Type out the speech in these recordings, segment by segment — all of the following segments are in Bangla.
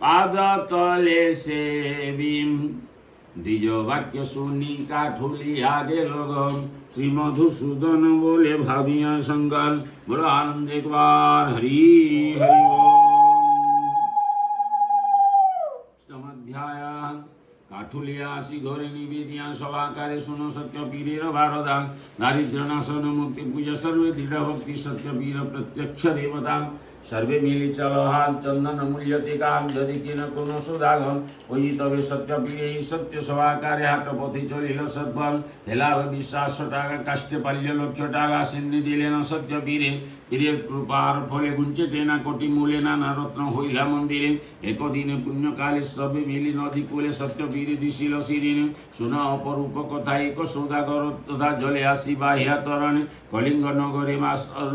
পাদ তলে সেবিম। দ্বিজ বাক্য শুনি কাঠুলিয়া গেল গম, শ্রী মধুসূদন বলে ভাবিয়া শঙ্কর, বড় আনন্দ একবার হরি হরি বল। অধ্যায় কাঠুলিয়া আসি ঘরে নিবেদিয়া সভাকারে শুনো সত্য পীরের ভারদান, দারিদ্র নাশন মুক্তি পূজা সর্বে দৃঢ় ভক্তি সত্য পীর প্রত্যক্ষ দেবতা। সর্বে মিলি চলো হাত চন্দন মূল্যতে কাম, যদি কিনা কোনো সুদাগন ওই তবে সত্য পীরে সত্য সভাকারে হাট পথে চলিল সদ্বল। হেলাল বিশ্বাস টাকা কাষ্টে পারল লক্ষ টাকা, সিন্নি দিলেন সত্য পীরে। পীরের কৃপার ফলে গুঞ্চে টেনা কোটি মূলে নানা রত্ন হইলা মন্দিরে। একদিনে পুণ্যকালে সবে মিলি নদী কূলে সত্য পীরে দিছিল শিরিনে। শোনা অপরূপ কথা এক সৌদাগর তথা জলে আসি বাহিয়া তরণে। কলিঙ্গ নগরে মা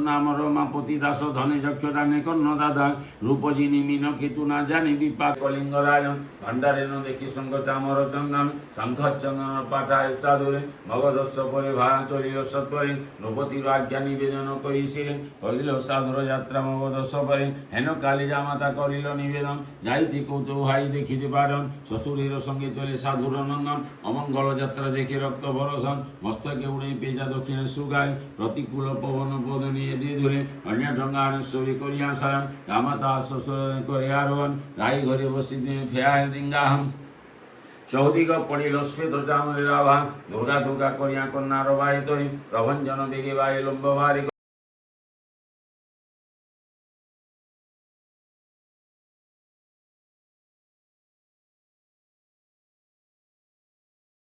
নাম রমা পতি দাস ধনে যক্ষ দানে কর্ণ দাদা। রূপজিনী মিন কেতু না জানি বিপা কলিঙ্গ রায়ন। ভণ্ডারেন দেখি শঙ্খ চামর চন্দন, শঙ্খ চন্দন পাঠায় সাধুরে। ভগদস্য পরে ভাড়া চলিল সত্বরে, নৃপতির আজ্ঞা নিবেদন করিছিলেন। করিল সাধুর যাত্রা মগদস্য পরে, হেন কালী জামাতা করিল নিবেদন। যাইতে কৌতুক ভাই দেখিতে পারন, শ্বশুরের সঙ্গে চলে সাধুর নন্দন। অমঙ্গল যাত্রা দেখে রক্ত বরসন, মস্তকে উড়ে পেজা দক্ষিণে সুগায়। প্রতিকূল পবন পদ নিয়ে দিয়ে ধরে, অন্য ঢঙ্গানেশ্বরী করিয়া শয়ন। জামাতা শ্বশুর করে আরোহণ, রাই ঘরে বসিতে ফেয়ার ডিঙ্গাহম। চৌদিক পড়িল শ্বেত চামরের আভা, দুর্গা দুর্গা করিয়া কন্যার বাহিত। প্রভঞ্জন বেগে বাই লম্ব ভারি